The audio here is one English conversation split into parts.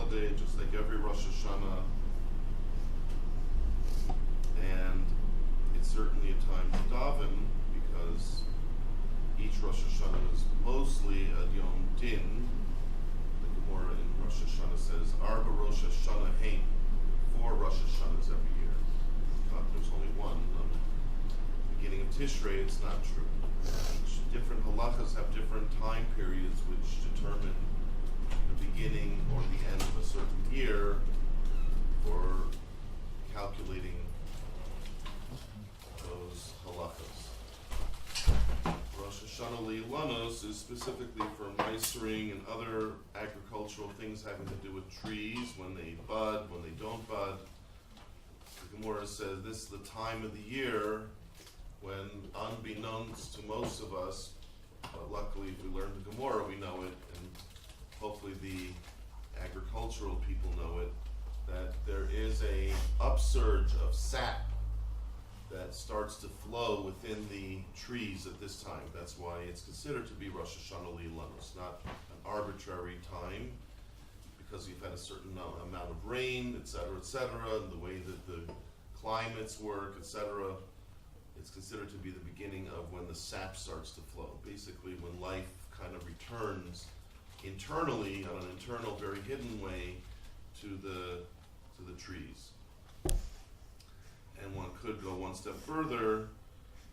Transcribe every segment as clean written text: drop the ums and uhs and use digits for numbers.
holiday, just like every Rosh Hashanah, and it's certainly a time to daven because each Rosh Hashanah is mostly a Yom Din. The Gemara in Rosh Hashanah says, Arba Rosh Hashanah Hain, 4 Rosh Hashanahs every year. But there's only one. Beginning of Tishrei, it's not true. Different halachas have different time periods which determine the beginning or the end of a certain year for calculating those halachas. Rosh Hashanah Leilanos is specifically for meisering and other agricultural things having to do with trees, when they bud, when they don't bud. The Gemara says this is the time of the year when, unbeknownst to most of us, but luckily if we learn the Gemara we know it, and hopefully the agricultural people know it, that there is a upsurge of sap that starts to flow within the trees at this time. That's why it's considered to be Rosh Hashanah Leilanos, not an arbitrary time, because you've had a certain amount of rain, etc., and the way that the climates work, etc. It's considered to be the beginning of when the sap starts to flow. Basically, when life kind of returns internally, on an internal, very hidden way, to the trees. And one could go one step further,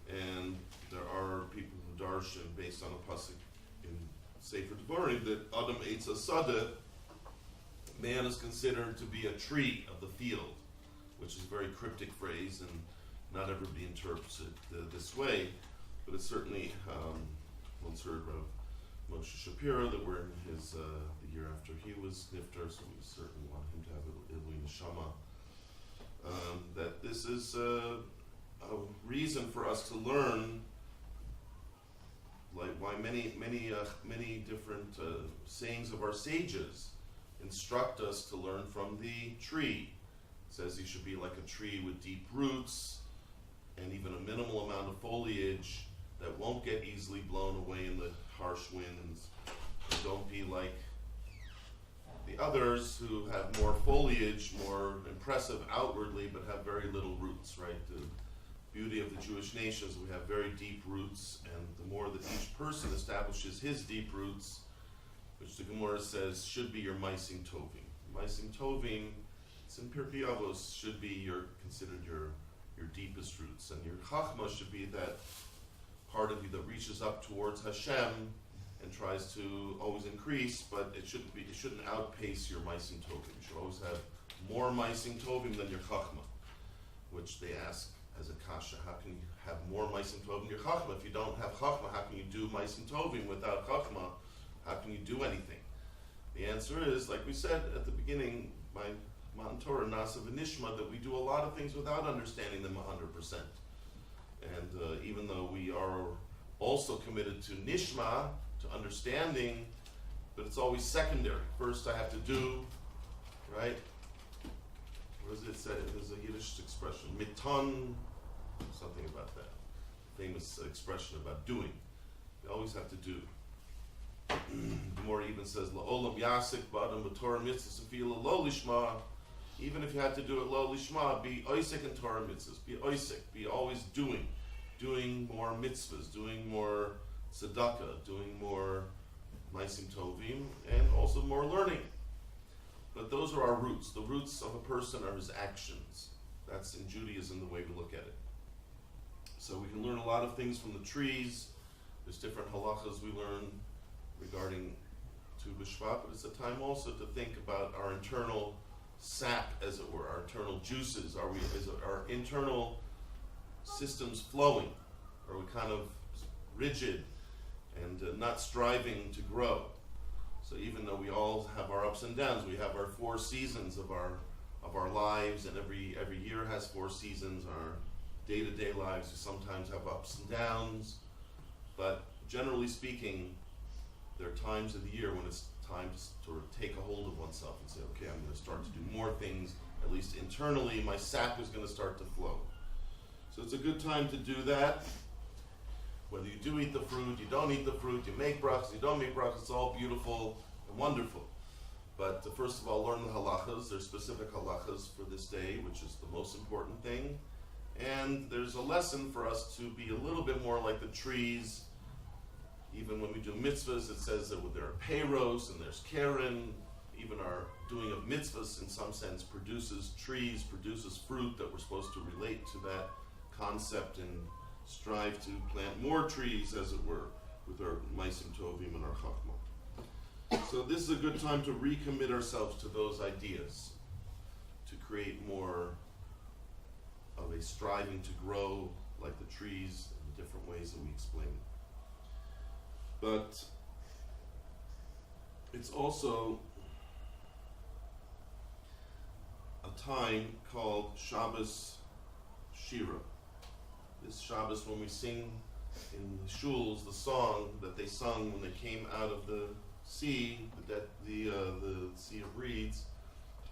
and there are people who darshan based on a pasuk in Sefer Devarim that Adam Eitz Hasadeh, man is considered to be a tree of the field, which is a very cryptic phrase, and not everybody interprets it this way, but it's certainly once heard of Moshe Shapiro that we're in his the year after he was niftar, so we certainly want him to have Ilui Neshama. That this is a reason for us to learn, like why many different sayings of our sages instruct us to learn from the tree. It says he should be like a tree with deep roots, and even a minimal amount of foliage that won't get easily blown away in the harsh winds. And don't be like the others who have more foliage, more impressive outwardly, but have very little roots, right? The beauty of the Jewish nation is we have very deep roots, and the more that each person establishes his deep roots, which the Gemara says should be your Maisim Tovim. Maisim Tovim, it's in Pirkei Avos, should be considered your deepest roots, and your Chachma should be that part of you that reaches up towards Hashem and tries to always increase, but it shouldn't outpace your Maisim Tovim. You should always have more Maisim Tovim than your Chachma, which they ask as a kasha, how can you have more Maisim Tovim than your Chachma? If you don't have Chachma, how can you do Maisim Tovim without Chachma? How can you do anything? The answer is, like we said at the beginning, by Matan Torah, Nasa v'Nishma, that we do a lot of things without understanding them 100%. And even though we are also committed to Nishma, to understanding, but it's always secondary. First I have to do, right? What does it say? There's a Yiddish expression, miton, something about that. Famous expression about doing. You always have to do. The more even says, La'olam yasik ba'adam b'torah mitzvah sefila lo lishma. Even if you had to do it lo lishma, be oisik in Torah mitzvahs. Be oisik. Be always doing. Doing more mitzvahs. Doing more tzedakah. Doing more maisim tovim. And also more learning. But those are our roots. The roots of a person are his actions. That's in Judaism the way we look at it. So we can learn a lot of things from the trees. There's different halachas we learn regarding Tu B'Shvat, but it's a time also to think about our internal sap, as it were, our internal juices. Is our internal systems flowing? Are we kind of rigid and not striving to grow? So even though we all have our ups and downs, we have our 4 seasons of our lives, and every year has 4 seasons. Our day-to-day lives, we sometimes have ups and downs, but generally speaking, there are times of the year when it's time to sort of take a hold of oneself and say, okay, I'm going to start to do more things, at least internally, my sap is going to start to flow. So it's a good time to do that. Whether you do eat the fruit, you don't eat the fruit, you make brachas, you don't make brachas, it's all beautiful and wonderful. But first of all, learn the halachas. There's specific halachas for this day, which is the most important thing. And there's a lesson for us to be a little bit more like the trees. Even when we do mitzvahs, it says that there are peiros and there's keren. Even our doing of mitzvahs, in some sense, produces trees, produces fruit that we're supposed to relate to that concept and strive to plant more trees, as it were, with our maisim tovim and our chachma. So this is a good time to recommit ourselves to those ideas, to create more of a striving to grow like the trees in the different ways that we explain. But it's also a time called Shabbos Shira. This Shabbos, when we sing in the shuls the song that they sung when they came out of the sea, the Sea of Reeds,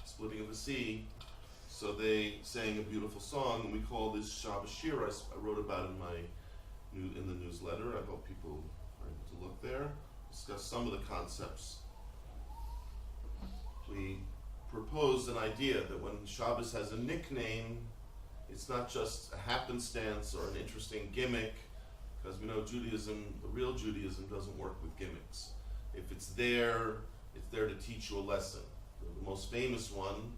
splitting of the sea. So they sang a beautiful song, and we call this Shabbos Shira. I wrote about it in the newsletter. I hope people are able to look there. Discuss some of the concepts. We proposed an idea that when Shabbos has a nickname, it's not just a happenstance or an interesting gimmick, because we know Judaism, the real Judaism, doesn't work with gimmicks. If it's there to teach you a lesson. The most famous one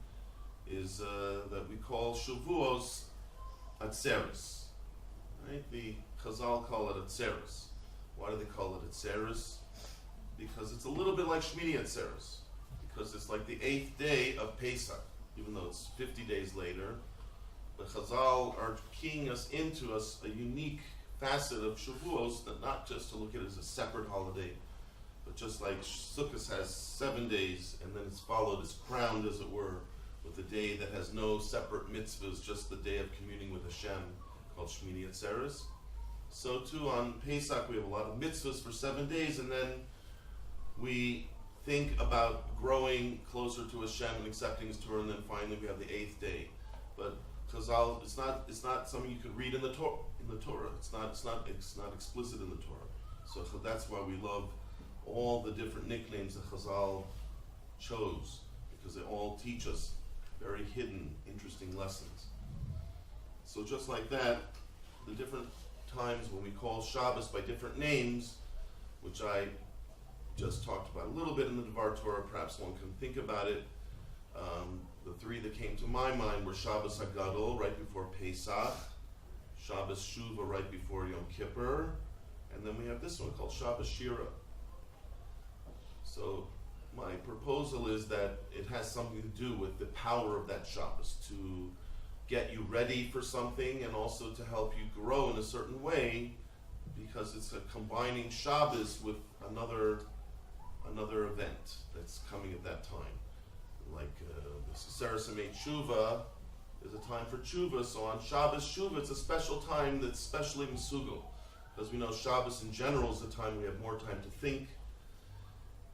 is that we call Shavuos Atzeres. Right? The Chazal call it Atzeres. Why do they call it Atzeres? Because it's a little bit like Shmini Atzeres. Because it's like the 8th day of Pesach, even though it's 50 days later. The Chazal are keying us into a unique facet of Shavuos, that not just to look at it as a separate holiday, but just like Sukkot has 7 days, and then it's followed, it's crowned, as it were, with a day that has no separate mitzvahs, just the day of communing with Hashem, called Shmini Atzeres. So too, on Pesach, we have a lot of mitzvahs for 7 days, and then we think about growing closer to Hashem and accepting His Torah, and then finally we have the 8th day. But Chazal, it's not something you could read in the Torah. It's not explicit in the Torah. So that's why we love all the different nicknames that Chazal chose, because they all teach us very hidden, interesting lessons. So just like that, the different times when we call Shabbos by different names, which I just talked about a little bit in the Devar Torah, perhaps one can think about it. The three that came to my mind were Shabbos HaGadol, right before Pesach, Shabbos Shuvah, right before Yom Kippur, and then we have this one called Shabbos Shira. So my proposal is that it has something to do with the power of that Shabbos, to get you ready for something and also to help you grow in a certain way, because it's a combining Shabbos with another event that's coming at that time. Like the Seseres Emet Tshuva is a time for Tshuva, so on Shabbos Tshuva it's a special time that's specially Mesugel, because we know Shabbos in general is the time we have more time to think,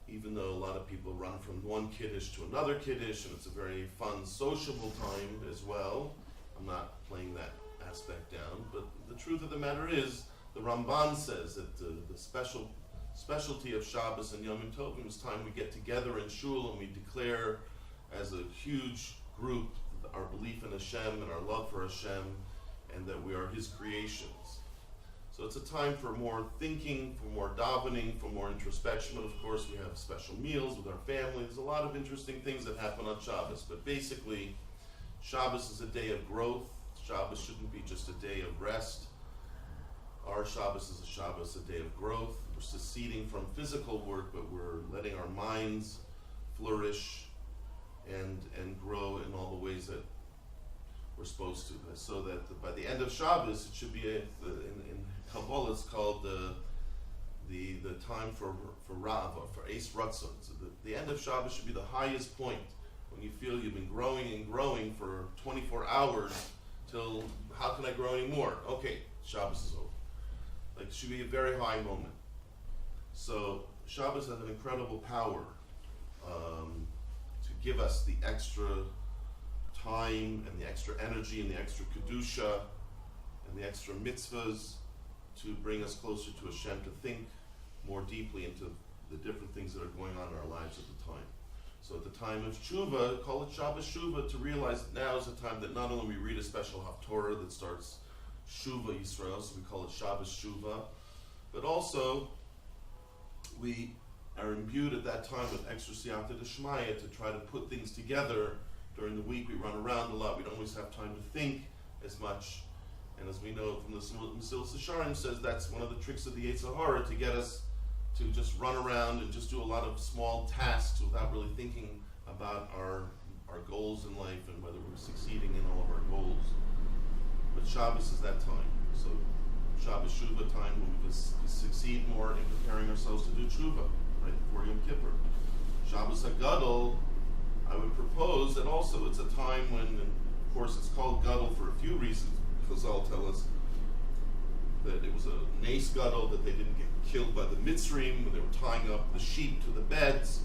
even though a lot of people run from one Kiddush to another Kiddush, and it's a very fun, sociable time as well. I'm not playing that aspect down, but the truth of the matter is, the Ramban says that the specialty of Shabbos and Yom Tovim is time we get together in shul and we declare as a huge group our belief in Hashem and our love for Hashem, and that we are His creations. So it's a time for more thinking, for more davening, for more introspection. But of course, we have special meals with our family. There's a lot of interesting things that happen on Shabbos. But basically, Shabbos is a day of growth. Shabbos shouldn't be just a day of rest. Our Shabbos is a day of growth. We're seceding from physical work, but we're letting our minds flourish and grow in all the ways that we're supposed to. So that by the end of Shabbos, it should be in Kabbalah it's called the time for Ra'ava, for Eis Ratzon. So the end of Shabbos should be the highest point, when you feel you've been growing and growing for 24 hours till, how can I grow anymore? Okay, Shabbos is over. Like, it should be a very high moment. So Shabbos has an incredible power to give us the extra time and the extra energy and the extra kedusha and the extra mitzvahs to bring us closer to Hashem, to think more deeply into the different things that are going on in our lives at the time. So at the time of Tshuva, call it Shabbos Shuva, to realize that now is the time that not only we read a special Haftorah that starts Shuva Yisrael, so we call it Shabbos Shuva, but also we are imbued at that time with extra siyata d'shmaya to try to put things together. During the week we run around a lot, we don't always have time to think as much, and as we know from the Mesilas Yesharim says, that's one of the tricks of the Yetzer Hara, to get us to just run around and just do a lot of small tasks without really thinking about our goals in life and whether we're succeeding in all of our goals. But Shabbos is that time. So Shabbos Shuva time when we can succeed more in preparing ourselves to do Tshuva, right before Yom Kippur. Shabbos HaGadol, I would propose that also it's a time when, of course it's called Gadol for a few reasons. Chazal tell us that it was a Nes Gadol, that they didn't get killed by the Mitzrim when they were tying up the sheep to the beds,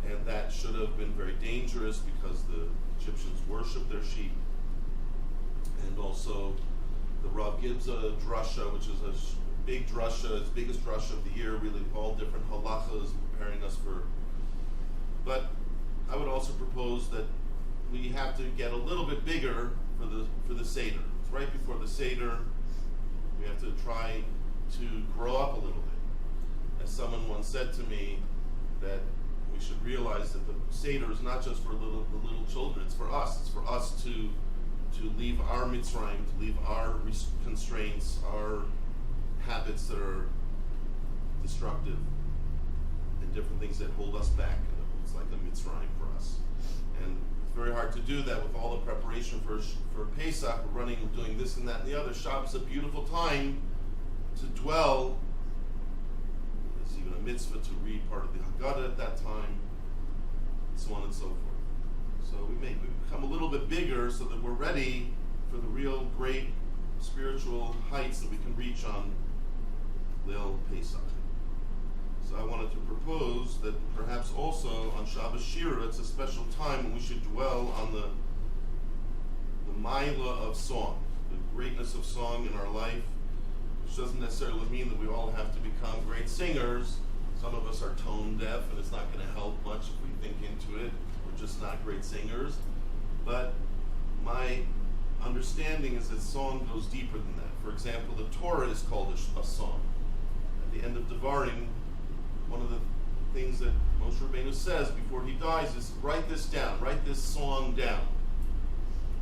and that should have been very dangerous because the Egyptians worshipped their sheep. And also the Rav gives a drasha, which is a big drasha, its biggest drasha of the year, really all different halachas preparing us for. But I would also propose that we have to get a little bit bigger for the Seder. It's right before the Seder. We have to try to grow up a little bit. As someone once said to me, that we should realize that the Seder is not just for the little children, it's for us. It's for us to leave our Mitzrayim, to leave our constraints, our habits that are destructive, and different things that hold us back. It's like a Mitzrayim for us. And it's very hard to do that with all the preparation for Pesach. We're running and doing this and that and the other. Shabbos is a beautiful time to dwell. There's even a mitzvah to read part of the Haggadah at that time, and so on and so forth. So we become a little bit bigger so that we're ready for the real great spiritual heights that we can reach on Leil Pesach. So I wanted to propose that perhaps also on Shabbos Shira, it's a special time when we should dwell on the Maila of song, the greatness of song in our life, which doesn't necessarily mean that we all have to become great singers. Some of us are tone deaf, and it's not going to help much if we think into it. We're just not great singers. But my understanding is that song goes deeper than that. For example, the Torah is called a song. At the end of Devarim, one of the things that Moshe Rabbeinu says before he dies is, write this down, write this song down.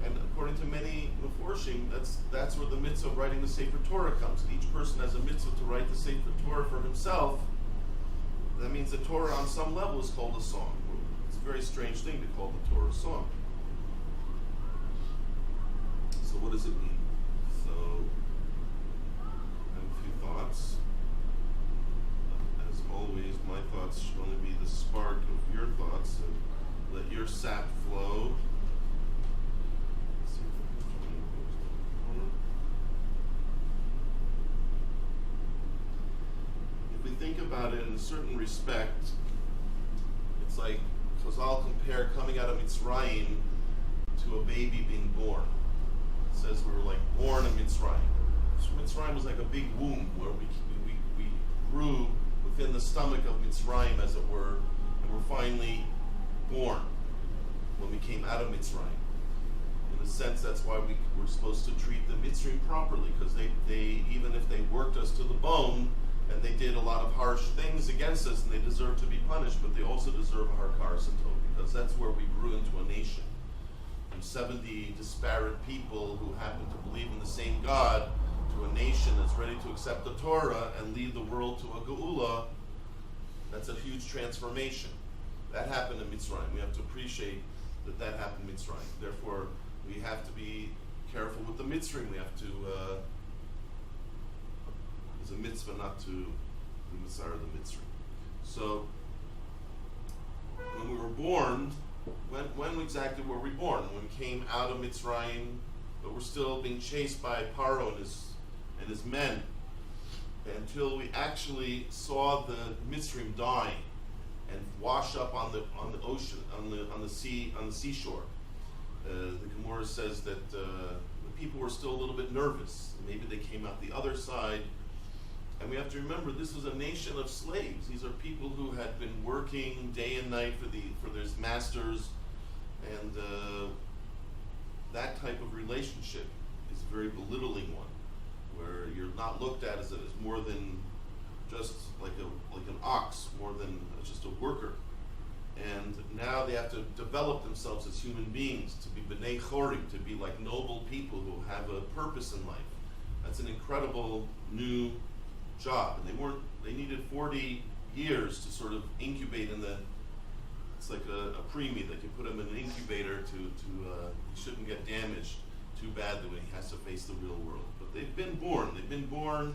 And according to many Meforshim, that's where the mitzvah of writing the Sefer Torah comes. And each person has a mitzvah to write the Sefer Torah for himself. That means the Torah on some level is called a song. It's a very strange thing to call the Torah a song. So what does it mean? So I have a few thoughts. As always, my thoughts should only be the spark of your thoughts. So let your sap flow. If we think about it in a certain respect, it's like Chazal compare coming out of Mitzrayim to a baby being born. It says we were like born in Mitzrayim. So Mitzrayim was like a big womb where we grew within the stomach of Mitzrayim, as it were, and were finally born when we came out of Mitzrayim. In a sense, that's why we were supposed to treat the Mitzrayim properly, because they even if they worked us to the bone, and they did a lot of harsh things against us, and they deserve to be punished, but they also deserve a Harkar Sato, because that's where we grew into a nation. From 70 disparate people who happen to believe in the same God, to a nation that's ready to accept the Torah and lead the world to a Geula. That's a huge transformation. That happened in Mitzrayim. We have to appreciate that happened in Mitzrayim. Therefore, we have to be careful with the Mitzrayim. We have to it's a mitzvah not to be Mitzvah the Mitzrayim. So, when we were born, when exactly were we born? When we came out of Mitzrayim, but we're still being chased by Paro and his men, until we actually saw the Mitzrayim die and wash up on the ocean, on the seashore. The Gemara says that the people were still a little bit nervous. Maybe they came out the other side And we have to remember this was a nation of slaves. These are people who had been working day and night for their masters, and that type of relationship is a very belittling one, where you're not looked at as more than just like an ox, more than just a worker. And now they have to develop themselves as human beings, to be b'nei chorim, to be like noble people who have a purpose in life. That's an incredible new job. And they needed 40 years to sort of incubate it's like a preemie that you put him in an incubator he shouldn't get damaged too badly when he has to face the real world. But they've been born,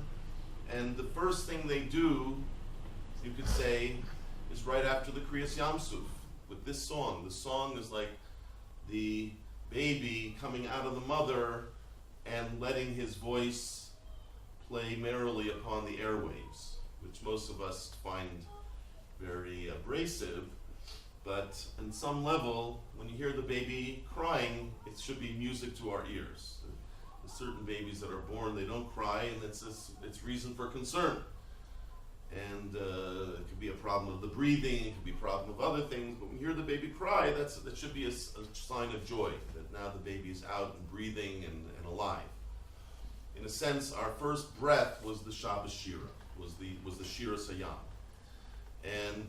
and the first thing they do, you could say, is right after the Kriyas Yamsuf with this song. The song is like the baby coming out of the mother and letting his voice play merrily upon the airwaves, which most of us find very abrasive, but on some level, when you hear the baby crying, it should be music to our ears. There's certain babies that are born, they don't cry, and it's reason for concern. And it could be a problem of the breathing, it could be a problem of other things, but when you hear the baby cry, that should be a sign of joy, that now the baby is out and breathing and alive. In a sense, our first breath was the Shabbos Shira, was the Shira Sayam. And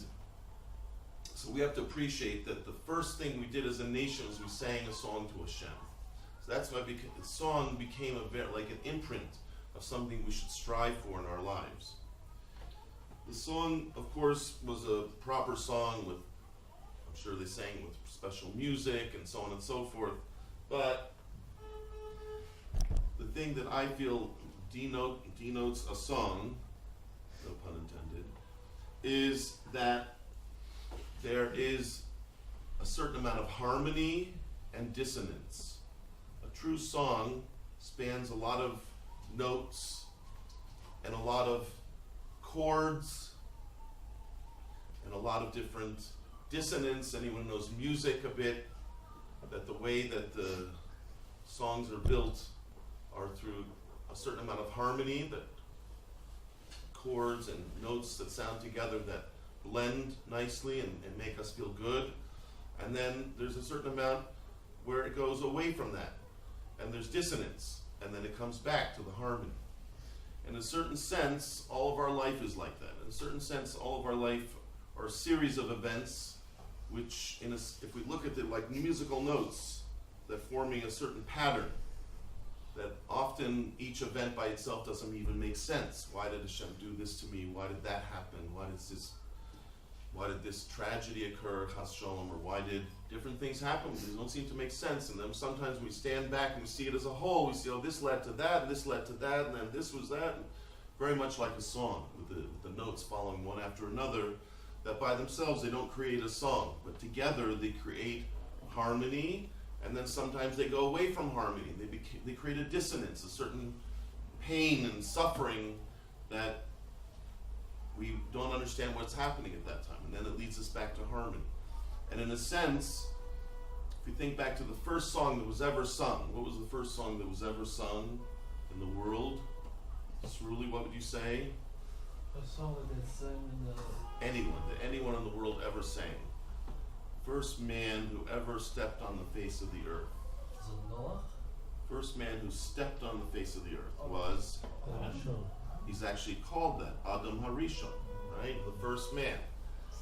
so we have to appreciate that the first thing we did as a nation was we sang a song to Hashem. So that's why the song became like an imprint of something we should strive for in our lives. The song, of course, was a proper song with, I'm sure they sang with special music and so on and so forth, but the thing that I feel denotes a song, no pun intended, is that there is a certain amount of harmony and dissonance. A true song spans a lot of notes and a lot of chords and a lot of different dissonance. Anyone who knows music a bit, that the way that the songs are built are through a certain amount of harmony, that chords and notes that sound together that blend nicely and make us feel good. And then there's a certain amount where it goes away from that, and there's dissonance, and then it comes back to the harmony. In a certain sense, all of our life is like that. In a certain sense, all of our life are a series of events which, if we look at it like musical notes, that forming a certain pattern, that often each event by itself doesn't even make sense. Why did Hashem do this to me? Why did that happen? Why did this tragedy occur, Chas Shalom, or why did different things happen? They don't seem to make sense. And then sometimes we stand back and we see it as a whole. We see, oh, this led to that, and this led to that, and then this was that. And very much like a song, with the notes following one after another, that by themselves they don't create a song, but together they create harmony, and then sometimes they go away from harmony. They create a dissonance, a certain pain and suffering that we don't understand what's happening at that time, and then it leads us back to harmony. And in a sense, if you think back to the first song that was ever sung, what was the first song that was ever sung in the world? Ceruli, what would you say? A song that sang in the... Anyone in the world ever sang. First man who ever stepped on the face of the earth. Is it Noah? First man who stepped on the face of the earth was... He's actually called that, Adam Harishon, right? The first man,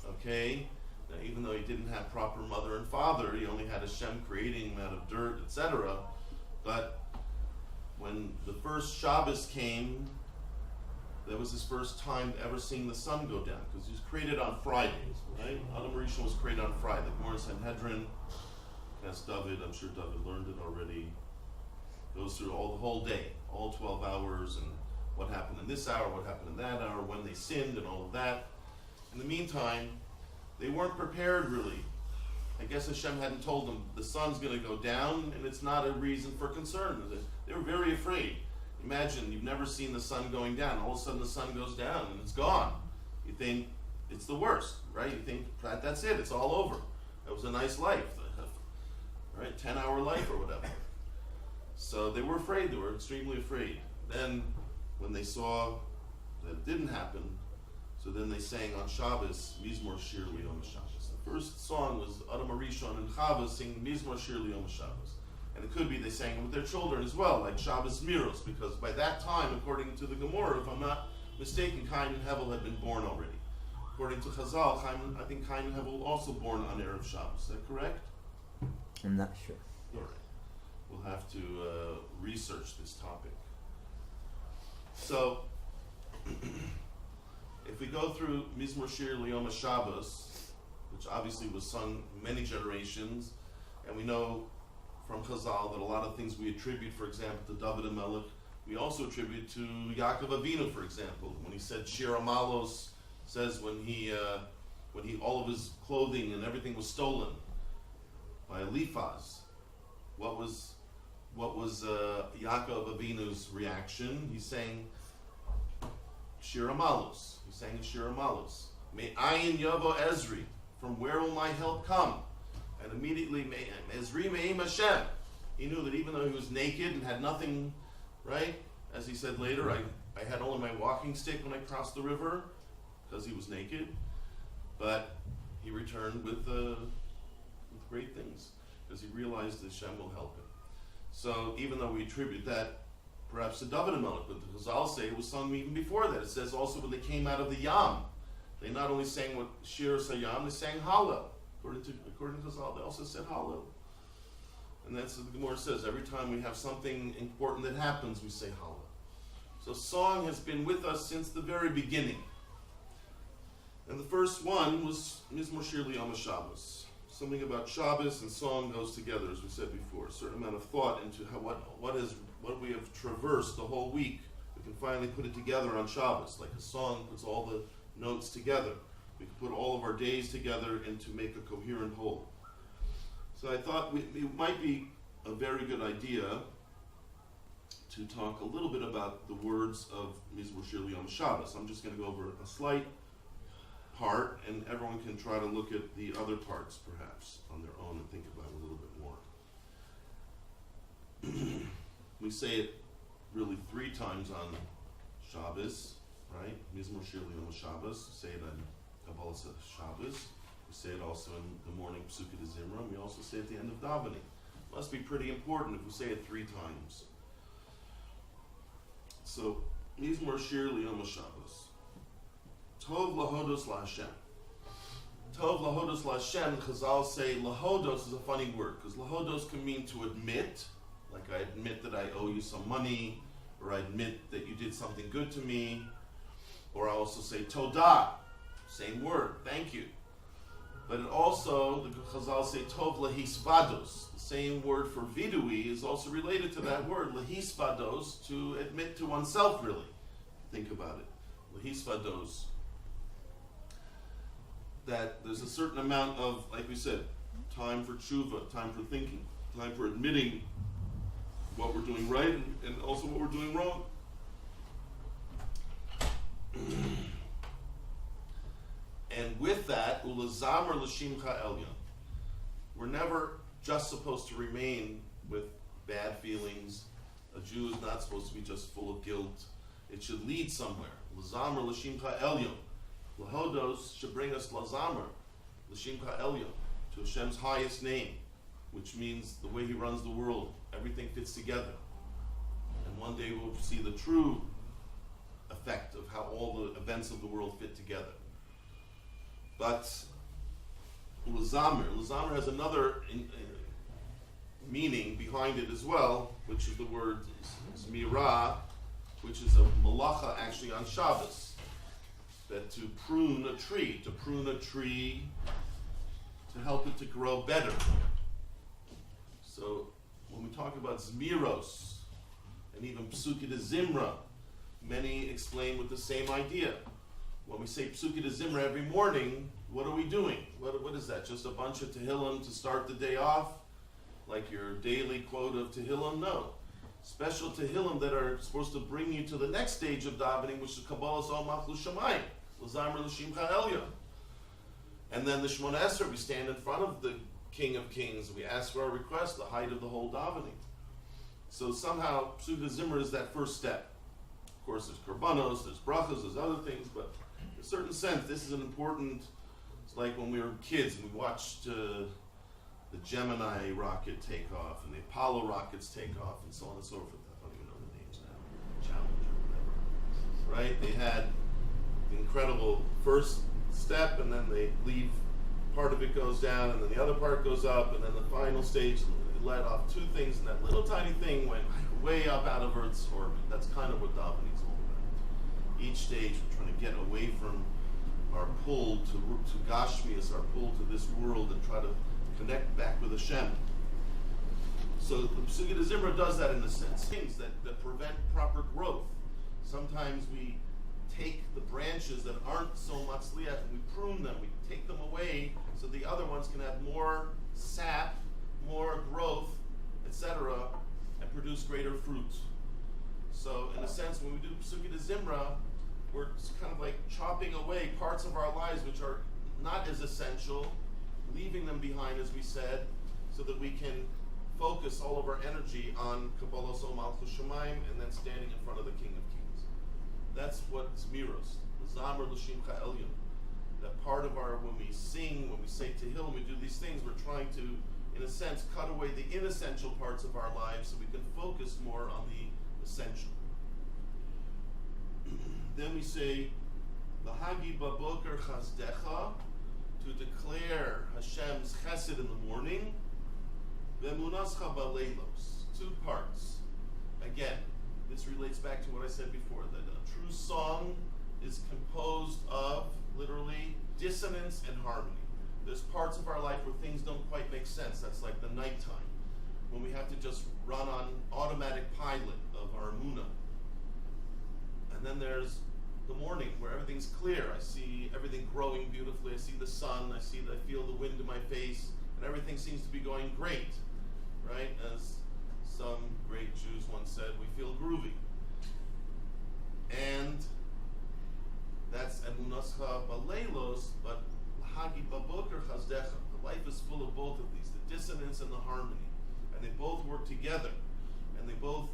okay? Now, even though he didn't have proper mother and father, he only had Hashem creating him out of dirt, etc. But when the first Shabbos came, that was his first time ever seeing the sun go down, because he was created on Fridays, right? Adam Harishon was created on Friday. The Gemara in Sanhedrin, ask David, I'm sure David learned it already, goes through the whole day, all 12 hours, and what happened in this hour, what happened in that hour, when they sinned, and all of that. In the meantime, they weren't prepared really. I guess Hashem hadn't told them the sun's going to go down, and it's not a reason for concern. They were very afraid. Imagine, you've never seen the sun going down. All of a sudden the sun goes down, and it's gone. You think it's the worst, right? You think that's it, it's all over. That was a nice life, right? 10-hour life or whatever. So they were afraid, they were extremely afraid. Then, when they saw that didn't happen. So then they sang on Shabbos, Mizmor Shir Liyom Shabbos. The first song was Adam Arishon and Chava singing Mizmor Shir Liyom Shabbos. And it could be they sang with their children as well, like Shabbos Miros, because by that time, according to the Gemara, if I'm not mistaken, Cain and Hevel had been born already. According to Chazal, I think Cain and Hevel were also born on Erev Shabbos. Is that correct? I'm not sure. All right. We'll have to research this topic. So, if we go through Mizmor Shir Liyom Shabbos, which obviously was sung many generations, and we know from Chazal that a lot of things we attribute, for example, to David HaMelech, we also attribute to Yaakov Avinu, for example, when he said Shir Amalos, says when he all of his clothing and everything was stolen by Eliphaz. What was Yaakov Avinu's reaction? He's saying Shir Amalos. He's saying Shir Amalos. May ayin yavo Ezri. From where will my help come? And immediately, Ezri me'im Hashem. He knew that even though he was naked and had nothing, right? As he said later, I had only my walking stick when I crossed the river, because he was naked. But he returned with great things, because he realized that Hashem will help him. So even though we attribute that perhaps to David HaMelech, but the Chazal say it was sung even before that. It says also when they came out of the Yam, they not only sang what Shir Sayam, they sang Hallel. According to Chazal, they also said Hallel. And that's what the Gemara says. Every time we have something important that happens, we say Hallel. So song has been with us since the very beginning. And the first one was Mizmor Shir Liyom Shabbos. Something about Shabbos and song goes together, as we said before. A certain amount of thought into how what we have traversed the whole week. We can finally put it together on Shabbos, like a song puts all the notes together. We can put all of our days together and to make a coherent whole. So I thought it might be a very good idea to talk a little bit about the words of Mizmor Shir Liyom Shabbos. I'm just going to go over a slight part, and everyone can try to look at the other parts perhaps on their own and think about it a little bit more. We say it really 3 times on Shabbos, right? Mizmor Shir Liyom Shabbos. Say it on Kabbalah Shabbos. We say it also in the morning Psukei Zimra. And we also say it at the end of davening. Must be pretty important if we say it 3 times. So Mizmor Shir Liyom Shabbos. Tov lahodos laHashem. Tov lahodos laHashem. Chazal say lahodos is a funny word because lahodos can mean to admit, like I admit that I owe you some money, or I admit that you did something good to me, or I also say todah, same word, thank you. But it also, the Chazal say tov lahisvados, the same word for vidui is also related to that word, lahisvados, to admit to oneself really. Think about it, lahisvados. That there's a certain amount of, like we said, time for tshuva, time for thinking, time for admitting what we're doing right and also what we're doing wrong. And with that, ulazamer l'shimcha elyon. We're never just supposed to remain with bad feelings. A Jew is not supposed to be just full of guilt. It should lead somewhere. Lazamer l'shimcha elyon. Lahodos should bring us lazamer l'shimcha elyon, to Hashem's highest name, which means the way He runs the world, everything fits together. And one day we'll see the true effect of how all the events of the world fit together. But Lazamer has another meaning behind it as well, which is the word Zmirah, which is a malacha actually on Shabbos. That to prune a tree to help it to grow better. So when we talk about Zmiros and even Psukei Zimra, many explain with the same idea. When we say Psukei Zimra every morning, what are we doing? What is that? Just a bunch of Tehillim to start the day off? Like your daily quote of Tehillim? No. Special Tehillim that are supposed to bring you to the next stage of davening, which is Kabbalas Ol Machlu Shamayim, L'Zamer L'Shimcha Elyon. And then the Shemona Esrei, we stand in front of the King of Kings, we ask for our request, the height of the whole davening. So somehow Psukei Zimra is that first step. Of course, there's korbanos, there's brachas, there's other things, but in a certain sense, this is an important. It's like when we were kids and we watched the Gemini rocket take off and the Apollo rockets take off and so on and so forth. I don't even know the names now. Challenger, whatever. Right? They had the incredible first step, and then they leave. Part of it goes down, and then the other part goes up, and then the final stage let off two things, and that little tiny thing went way up out of Earth's orbit. That's kind of what davening's all about. Each stage, we're trying to get away from our pull to Gashmias, our pull to this world, and try to connect back with Hashem. So the Pesukei de Zimra does that in a sense. Things that prevent proper growth. Sometimes we take the branches that aren't so matzliach and we prune them, we take them away so the other ones can have more sap, more growth, etc., and produce greater fruit. So in a sense, when we do Pesukei de Zimra, we're kind of like chopping away parts of our lives which are not as essential, leaving them behind, as we said, so that we can focus all of our energy on Kabbalah Sol Malchus Shemaim and then standing in front of the King of Kings. That's what Zmiros, the Zamer L'Shimcha Elyon. That part of our, when we sing, when we say Tehillim, we do these things, we're trying to, in a sense, cut away the inessential parts of our lives so we can focus more on the essential. Then we say, V'hagi baboker chazdecha, to declare Hashem's chesed in the morning, V'emunascha baleilos, two parts. Again, this relates back to what I said before, that a true song is composed of, literally, dissonance and harmony. There's parts of our life where things don't quite make sense. That's like the nighttime, when we have to just run on automatic pilot of our emunah. And then there's the morning, where everything's clear. I see everything growing beautifully. I see the sun. I feel the wind in my face, and everything seems to be going great, right? As some great Jews once said, we feel groovy. And that's emunascha baleilos, but lahagi baboker chazdecha. The life is full of both of these, the dissonance and the harmony, and they both work together, and they both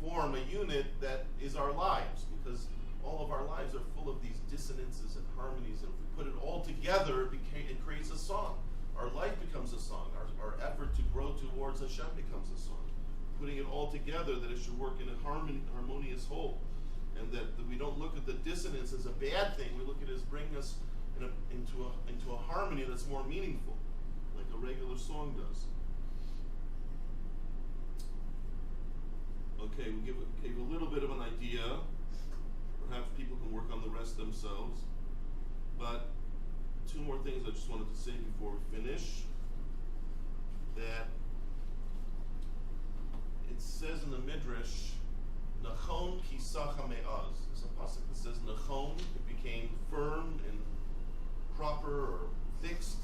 form a unit that is our lives, because all of our lives are full of these dissonances and harmonies, and if we put it all together, it creates a song. Our life becomes a song. Our effort to grow towards Hashem becomes a song. Putting it all together, that it should work in a harmonious whole, and that we don't look at the dissonance as a bad thing. We look at it as bringing us into a harmony that's more meaningful, like a regular song does. Okay, we gave a little bit of an idea. Perhaps people can work on the rest themselves. But two more things I just wanted to say before we finish. That it says in the Midrash, Nachon kisacha me'az. There's a pasuk that says Nachon, it became firm and proper or fixed.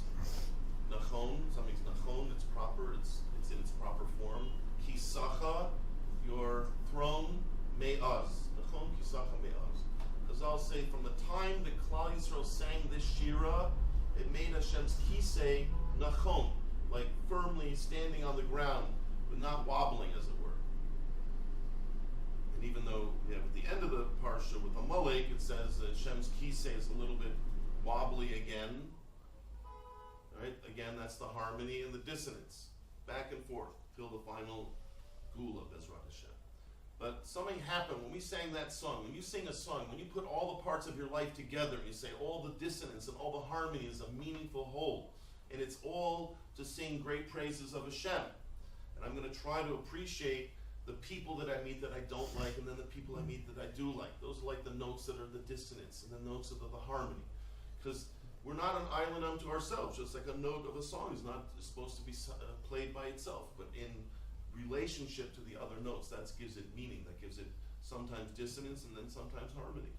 Nachon, something's Nachon, it's proper, it's in its proper form. Kisacha, your throne, me'az. Nachon kisacha me'az. Chazal say from the time that Klal Yisrael sang this shira, it made Hashem's kisei nachon, like firmly standing on the ground, but not wobbling, as it were. And even though we have at the end of the parsha with Amalek, it says that Hashem's kisei is a little bit wobbly again. Right? Again, that's the harmony and the dissonance, back and forth till the final gula, Bezrat Hashem. But something happened when we sang that song. When you sing a song, when you put all the parts of your life together, and you say all the dissonance and all the harmony is a meaningful whole, and it's all to sing great praises of Hashem. And I'm going to try to appreciate the people that I meet that I don't like, and then the people I meet that I do like. Those are like the notes that are the dissonance, and the notes that are the harmony. Because we're not an island unto ourselves. Just like a note of a song is not supposed to be played by itself, but in relationship to the other notes, that gives it meaning, that gives it sometimes dissonance and then sometimes harmony.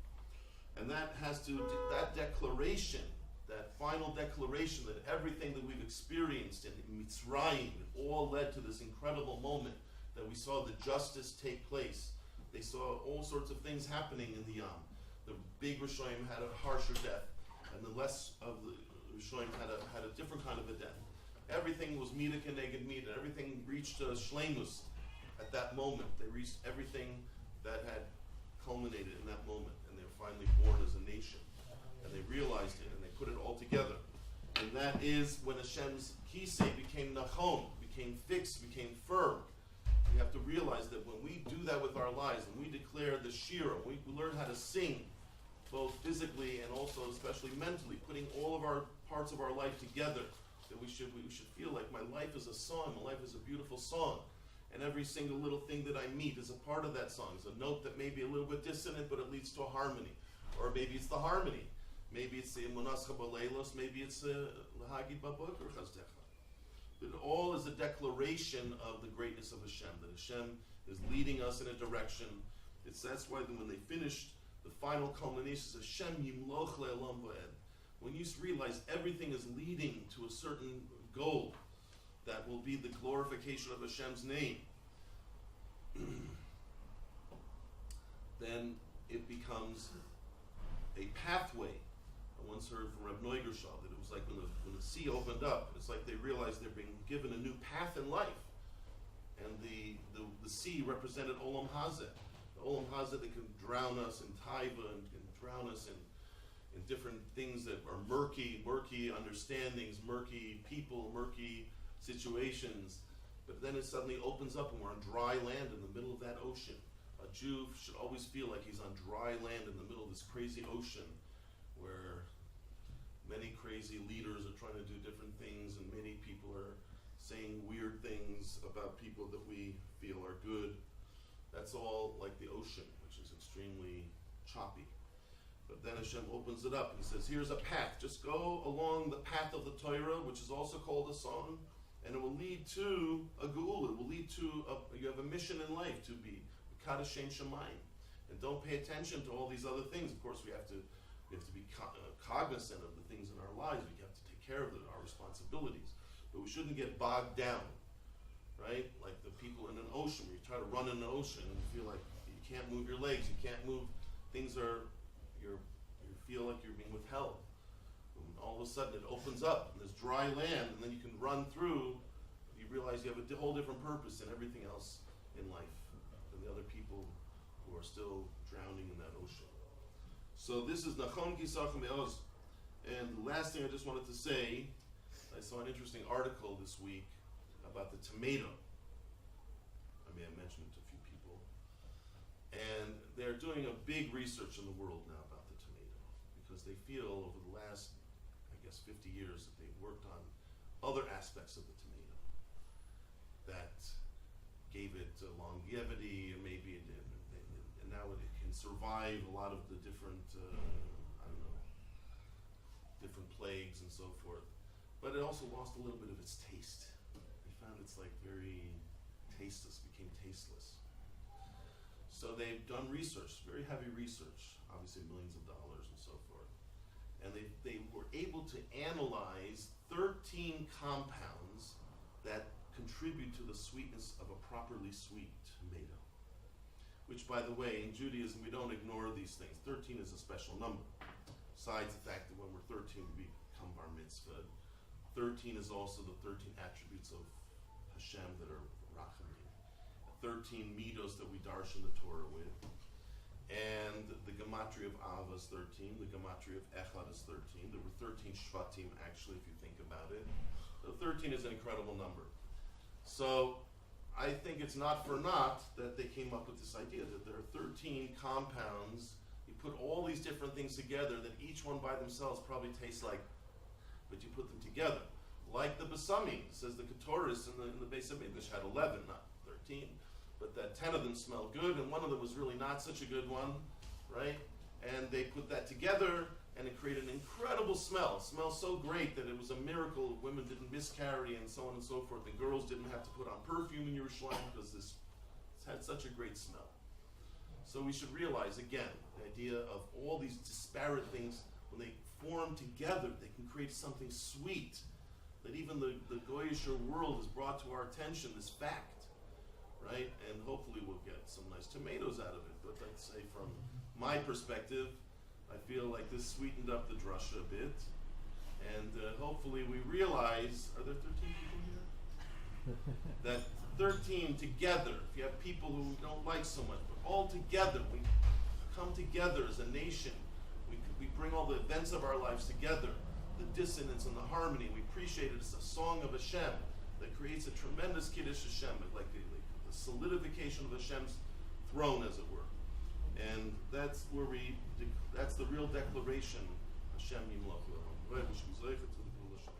And that has to, that declaration, that final declaration that everything that we've experienced in Mitzrayim all led to this incredible moment that we saw the justice take place. They saw all sorts of things happening in the Yam. The big Rishonim had a harsher death, and the less of the Rishonim had a different kind of a death. Everything was mida keneged mida. Everything reached shleimus at that moment. They reached everything that had culminated in that moment, and they were finally born as a nation, and they realized it, and they put it all together. And that is when Hashem's kisei became nachon, became fixed, became firm. We have to realize that when we do that with our lives, and we declare the shira, we learn how to sing, both physically and also especially mentally, putting all of our parts of our life together, that we should feel like my life is a song, my life is a beautiful song, and every single little thing that I meet is a part of that song. It's a note that may be a little bit dissonant, but it leads to a harmony. Or maybe it's the harmony. Maybe it's the Emunascha B'Leilos, maybe it's L'Hagid B'Boker Chazdecha. It all is a declaration of the greatness of Hashem, that Hashem is leading us in a direction. That's why when they finished the final culmination, says Hashem Yimloch Le'olam Va'ed. When you realize everything is leading to a certain goal, that will be the glorification of Hashem's name, then it becomes a pathway. I once heard from Reb Neugershal that it was like when the sea opened up, it's like they realized they're being given a new path in life. And the sea represented Olam Hazeh. The Olam Hazeh that can drown us in taiva and can drown us in different things that are murky understandings, murky people, murky situations. But then it suddenly opens up and we're on dry land in the middle of that ocean. A Jew should always feel like he's on dry land in the middle of this crazy ocean where many crazy leaders are trying to do different things and many people are saying weird things about people that we feel are good. That's all like the ocean, which is extremely choppy. But then Hashem opens it up and says, here's a path. Just go along the path of the Torah, which is also called a song, and it will lead to a geula. It will lead to, you have a mission in life to be Kadosh Shem Shemayim. And don't pay attention to all these other things. Of course, we have to be cognizant of the things in our lives. We have to take care of our responsibilities. But we shouldn't get bogged down, right? Like the people in an ocean, where you try to run in the ocean and you feel like you can't move your legs, you can't move, things are, you feel like you're being withheld. And all of a sudden it opens up and there's dry land and then you can run through, you realize you have a whole different purpose than everything else in life, than the other people who are still drowning in that ocean. So this is Nachon Kisach Me'oz. And the last thing I just wanted to say, I saw an interesting article this week about the tomato. I may have mentioned it to a few people. And they're doing a big research in the world now about the tomato because they feel over the last, 50 years that they've worked on other aspects of the tomato that gave it longevity, and maybe it did, and now it can survive a lot of the different, different plagues and so forth. But it also lost a little bit of its taste. They found it's like very tasteless, became tasteless. So they've done research, very heavy research, obviously millions of dollars and so forth. And they were able to analyze 13 compounds that contribute to the sweetness of a properly sweet tomato. Which, by the way, in Judaism, we don't ignore these things. 13 is a special number. Besides the fact that when we're 13, we become bar mitzvah. 13 is also the 13 attributes of Hashem that are rachamim. 13 midos that we darshan the Torah with. And the gematria of Av is 13. The gematria of Echad is 13. There were 13 shvatim, actually, if you think about it. So 13 is an incredible number. So I think it's not for naught that they came up with this idea that there are 13 compounds. You put all these different things together that each one by themselves probably tastes like, but you put them together. Like the Basamim, says the Ketoris in the Beis HaMikdash had 11, not 13. But that 10 of them smelled good, and one of them was really not such a good one, right? And they put that together, and it created an incredible smell. It smelled so great that it was a miracle. Women didn't miscarry, and so on and so forth. And girls didn't have to put on perfume in Yerushalayim because this had such a great smell. So we should realize, again, the idea of all these disparate things, when they form together, they can create something sweet, that even the Goyish world has brought to our attention, this fact. Right? And hopefully we'll get some nice tomatoes out of it. But I'd say from my perspective, I feel like this sweetened up the drasha a bit. And hopefully we realize, are there 13 people here? That 13 together, if you have people who don't like so much, but all together, come together as a nation. We bring all the events of our lives together, the dissonance and the harmony. We appreciate it as a song of Hashem that creates a tremendous Kiddush Hashem, like the solidification of Hashem's throne, as it were. And that's where that's the real declaration, Hashem Yimloch Le'olam. Right, we should be zeicher to the Geulah.